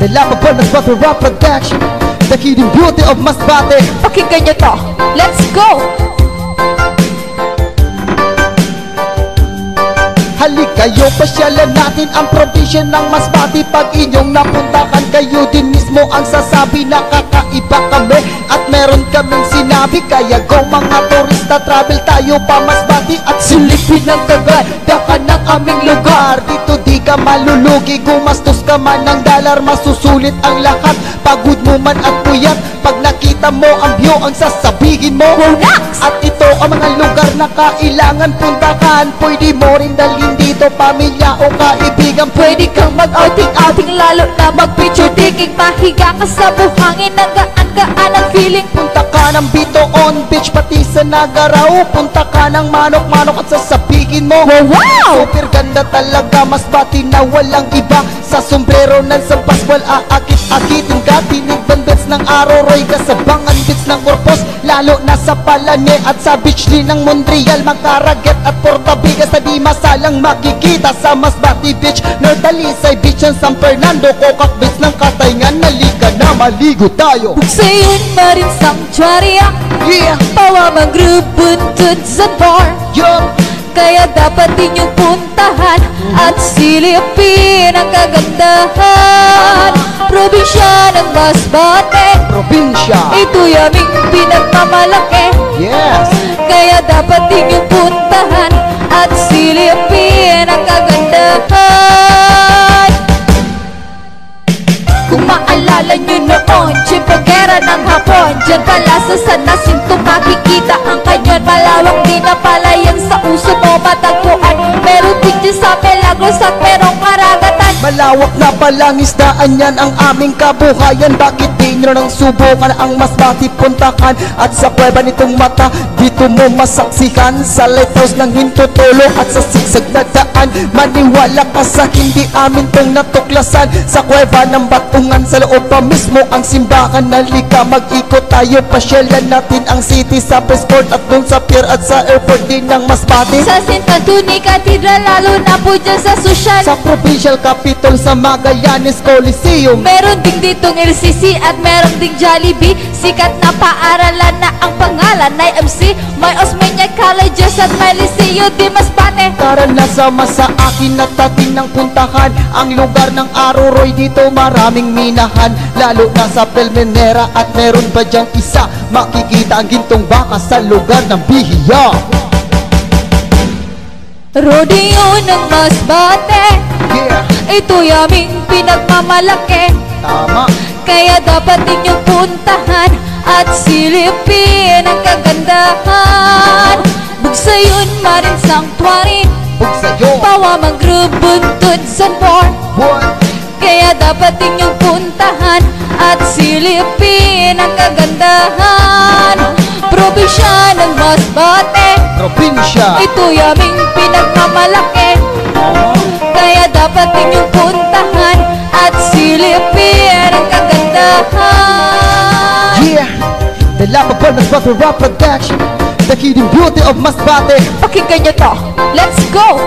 The lovable Masbate Rap Production, the hidden beauty of Masbate. Pakinggan nyo to, let's go! Halik kayo, pasyalan natin ang probinsya ng Masbate. Pag inyong napuntahan, kayo din mismo ang sasabi na kakaiba kami at meron kaming sinabi. Kaya go mga turista, travel tayo pa Masbate at silipin ang kagandahan ng aming lugar. Dito di ka malulugi, gumastos ka man ng dollar, masusulit ang lahat. Pagod mo man at puyat, pag nakita mo ang view, ang sasabihin mo Relax! At ito ang mga lugar na kailangan puntahan. Pwede mo rin dalhin dito pamilya o kaibigan. Pwede kang mag-outing-outing, lalo na mag-picture taking. Mahiga ka sa buhangin, ang gaan-gaan ang feeling. Punta ka ng Bitoon Beach, pati sa Nagarao. Punta ka ng Manok-Manok at sasabihin mo Wow! super ganda talaga Masbate na walang iba. Sa sombrero ng San Pascual, aakit-akitin ka. Tinigban bets ng Aroroy, kasabangan bets ng Corpus, lalo na sa Palane at sa beach din ng Montreal. Magkaraget at Portabigas na di masalang makikita sa Masbate Beach. North Talisay Beach ng San Fernando, Cocac Beach ng Katayngan. Nalika na maligo tayo. Buksayon marin sanctuary, Yeah! Pawamang group, buntod sa bar. Yup! Kaya dapat inyong puntahan at silipin ang kagandahan. Probinsya ng Masbate, Probinsya! ito'y aming pinagmamalaki. Yes! Kaya dapat inyong puntahan at silipin ang kagandahan. Kung maalala nyo noon, Chipogera ng hapon, dyan pala sa San Jacinto makikita ang kanyon. Malawak din na palayan sa uso mo matagpuan. Meron din dyan sa Milagros at merong karagatan. Malawak na palang isdaan yan ang aming kabuhayan. Bakit di nyo nang subukan ang Masbate puntahan? At sa kuweba nitong mata, dito mo masaksihan. Sa lighthouse ng Hintutulo at sa sigsag na daan, maniwala ka sa hindi amin tong natuklasan. Sa kuweba ng Batungan, sa loob pa mismo ang simbahan. Nalika mag-ikot tayo, pasyalan natin ang city sa Passport at dun sa pier at sa airport din ng Masbate. Sa St. Anthony Cathedral, lalo na po dyan sa Social. Sa Provincial Capitol, sa Magallanes Coliseum. Meron ding ditong LCC at meron ding Jollibee. Sikat na paaralan na ang pangalan ay MC. May Osmeña Colleges at may Liceo di Masbate. Tara na sama sa akin at ating ng puntahan ang lugar ng Aroroy. Dito maraming minahan, lalo na sa Pelmenera. At meron pa dyang isa, makikita ang gintong baka sa lugar ng Bihiya. Rodeo ng Masbate, Yeah, ito'y aming pinagmamalaki. tama. Kaya dapat inyong puntahan at silipin ang kagandahan. Bugsayon marin sanctuary, Huwag sa'yo. Pawamang group, buntod sa bar. What? Kaya dapat inyong puntahan at silipin ang kagandahan. Probinsya ng Masbate, Probinsya. ito'y aming pinagmamalaki. Kaya dapat inyong puntahan at silipin ang kagandahan. Yeah, the lovable Masbate Rap Production, the hidden beauty of Masbate. Pakinggan nyo to, let's go!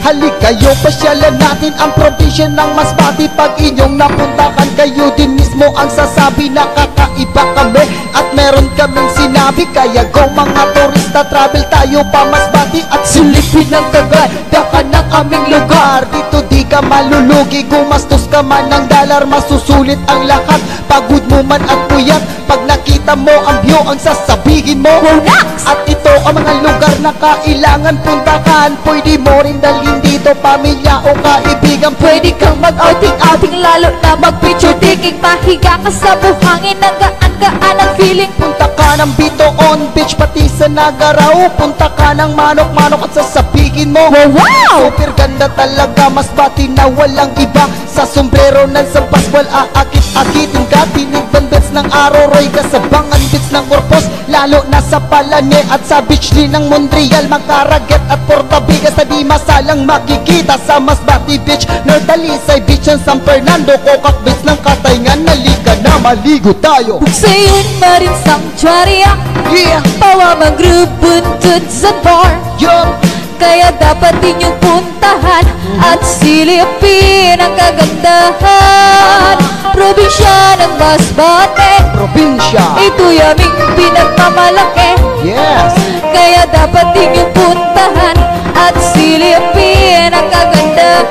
Halik kayo, pasyalan natin ang probinsya ng Masbate. Pag inyong napuntahan, kayo din mismo ang sasabi na kakaiba kami at meron kaming sinabi. Kaya go mga turista, travel tayo pa Masbate at silipin ang kagandahan ng aming lugar. Dito di ka malulugi, gumastos ka man ng dollar, masusulit ang lahat. Pagod mo man at puyat, pag nakita mo ang view, ang sasabihin mo Relax! At ito ang mga lugar na kailangan puntahan. Pwede mo rin dalhin dito pamilya o kaibigan. Pwede kang mag-outing-outing, lalo na mag-picture taking. Mahiga ka sa buhangin, ang gaan-gaan ang feeling. Punta ka ng Bitoon Beach, pati sa Nagarao. Punta ka ng Manok-Manok at sasabihin mo Wow! super ganda talaga Masbate na walang iba. Sa sombrero ng San Pascual, aakit-akitin ka. Tinigban bets ng Aroroy, kasabangan bets ng Corpus, lalo na sa Palane at sa beach din ng Montreal. Magkaraget at Portabigas na di masalang makikita sa Masbate Beach. North Talisay Beach ng San Fernando, Cocac Beach ng Katayngan. Nalika na maligo tayo. Buksayon marin sanctuary, Yeah! Pawamang group, buntod sa bar. Yup! Kaya dapat inyong puntahan at silipin ang kagandahan. Probinsya ng Masbate, Probinsya. ito'y aming pinagmamalaki. Yes. Kaya dapat inyong puntahan at silipin ang kagandahan.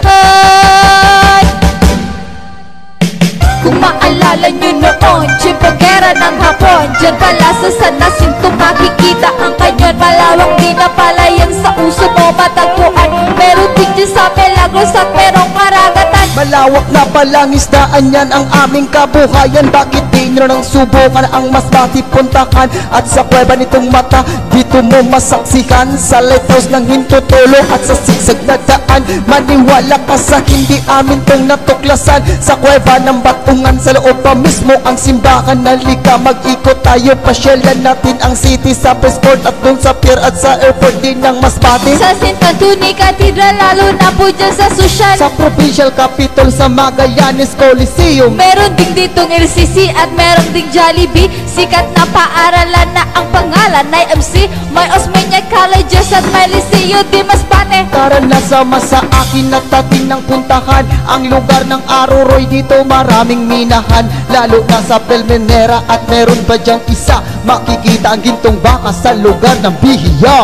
Kung maalala nyo noon, Chipagera ng hapon, dyan pala sa San Jacinto makikita ang kanyon. Malawak di na palayan sa uso mo matagpuan. Meron din dyan sa Milagros at merong karagatan. Malawak na palang isdaan yan ang aming kabuhayan. Bakit di nyo nang subukan ang Masbate puntakan? At sa kuweba nitong mata, dito mo masaksihan. Sa lighthouse ng Hintutulo at sa sigsag na daan, maniwala ka sa hindi amin tong natuklasan. Sa kuweba ng Batungan, sa loob pa mismo ang simbahan. Nalika mag-ikot tayo, pasyalan natin ang city sa Presport at dun sa pier at sa airport din ng Masbate. Sa St. Anthony Cathedral, lalo na po dyan sa sosyal. Sa Provincial Capitol, sa Magallanes Coliseum. Meron ding ditong LCC at meron ding Jollibee. Sikat na paaralan na ang pangalan ay MC. May Osmeña Colleges at may Liceo di Masbate. Tara na sama sa akin at ating nang puntahan ang lugar ng Aroroy. Dito maraming minahan, lalo na sa Pelmenera. At meron pa dyang isa, makikita ang gintong baka sa lugar ng Bihiya.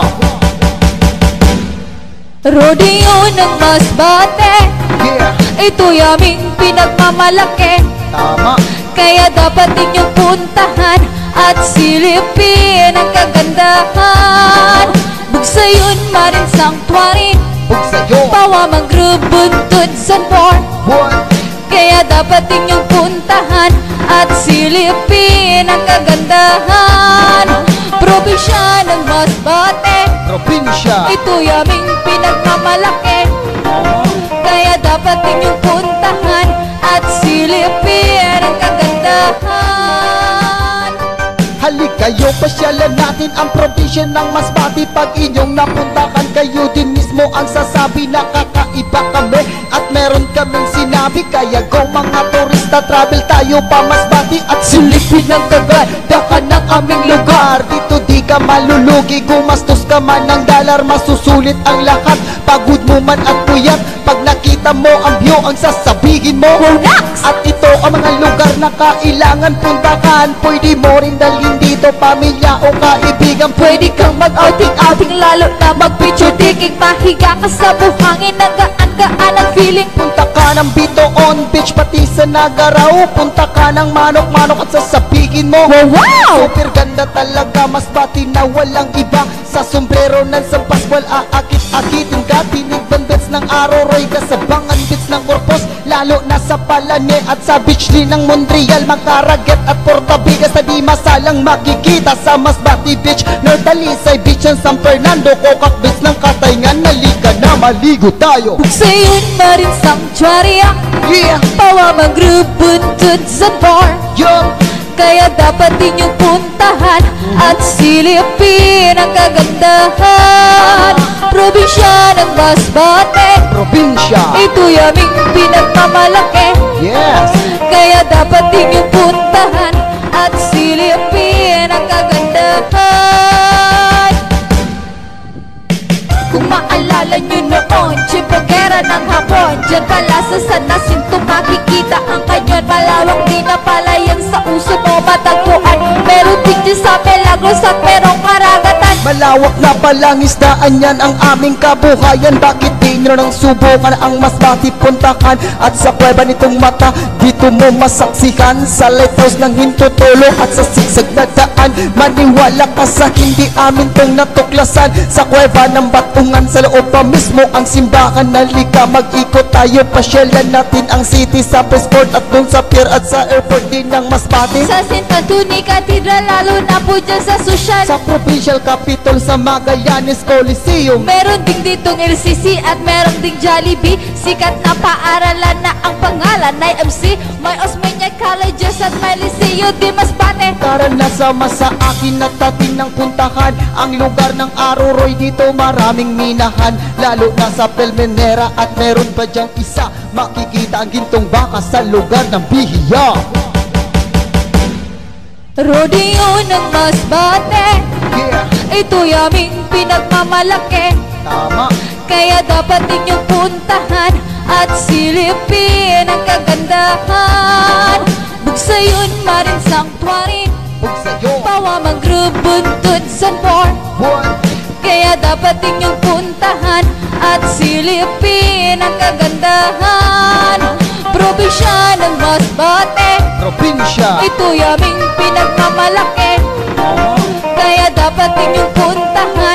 Rodeo ng Masbate, Yeah, ito'y aming pinagmamalaki. tama. Kaya dapat inyong puntahan at silipin ang kagandahan. Bugsayon, Marin Sanctuary, Huwag sa'yo. Pawamang Grove, Buntod, Sanfor. One. Kaya dapat inyong puntahan at silipin ang kagandahan. Probinsya ng Masbate, Probinsya. ito'y aming pinagmamalaki. Kaya dapat inyong puntahan at silipin ang kagandahan. Halik kayo, pasyalan natin ang probinsya ng Masbate. Pag inyong napuntahan, kayo din mismo ang sasabi na kakaiba kami. At meron kaming sinabi, kaya go mga turista, travel tayo pa Masbate at silipin ang kagandahan ng aming lugar. Dito di ka malulugi, gumastos ka man ng dollar, masusulit ang lahat. Pagod mo man at puyat, pag nakita mo ang view, ang sasabihin mo, Relax! At ito ang mga lugar na kailangan puntahan. Pwede mo rin dalhin dito pamilya o kaibigan. Pwede kang mag-outing-outing, lalo na mag-picture taking. Mahiga ka sa buhangin, ang gaan-gaan ang feeling. Punta ka ng Bitoon Beach, pati sa Nagaraw. Punta ka ng Manok-Manok at sasabihin mo, Wow! super ganda talaga, Masbate na walang iba. Sa sombrero ng San Pascual, aakit-akitin ka. Tinigbanbets ng Aroroy, kasabangan bits ng Corpus. Lalo na sa Palane at sa beach din ng Montreal. Makaraget at Portabigas na di masalang makikita sa Masbate Beach. North Talisay Beach ng San Fernando, Cocac Beach ng Katayngan. Nalika na maligo tayo. Bugsayon, Marin Sanctuary, Yeah, Pawamang Grove, Buntod, Sanfor. yup. Kaya dapat inyong puntahan at silipin ang kagandahan. Probinsya ng Masbate, Probinsya. ito'y aming pinagmamalaki. Yes. Kaya dapat inyong puntahan at silipin ang kagandahan. Kung maalala nyo noon, Chipagera ng hapon, dyan pala sa San Jacinto makikita ang kanyon. Malawak di na palayan sa uso mo matagpuan. Meron din dyan sa Milagros at merong karagatan. Malawak na palang isdaan yan ang aming kabuhayan. Bakit di nyo nang subukan ang Masbate puntakan? At sa kuweba nitong mata, dito mo masaksihan. Sa lighthouse ng Hintutulo at sa sigsag na daan, maniwala ka sa hindi amin tong natuklasan. Sa kuweba ng Batungan, sa loob pa mismo ang simbahan. Nalika mag-ikot tayo, pasyalan natin ang city sa Presport at dun sa pier at sa airport din ng Masbate. Sa St. Anthony Cathedral, lalo na po dyan sa sosyal. Sa Provincial Capitol, sa Magallanes Coliseum. Meron ding ditong LCC at meron ding Jollibee. Sikat na paaralan na ang pangalan ay MC. May Osmeña Colleges at may Liceo di Masbate. Tara na sama sa akin at ating nang puntahan ang lugar ng Aroroy. Dito maraming minahan, lalo na sa Pelmenera. At meron pa dyang isa, makikita ang gintong baka sa lugar ng Bihiya. Rodeo ng Masbate, Yeah, ito'y aming pinagmamalaki. Tama. Kaya dapat ninyong puntahan at silipin ang kagandahan. Bugsayon, Marin Sanctuary, Bugsayon, Pawamang Grove, Buntod, San Juan. Kaya dapat ninyong puntahan at silipin ang kagandahan. Probinsya ng Masbate, probinsya. ito'y aming pinagmamalaki. Tama. Kaya dapat ninyong puntahan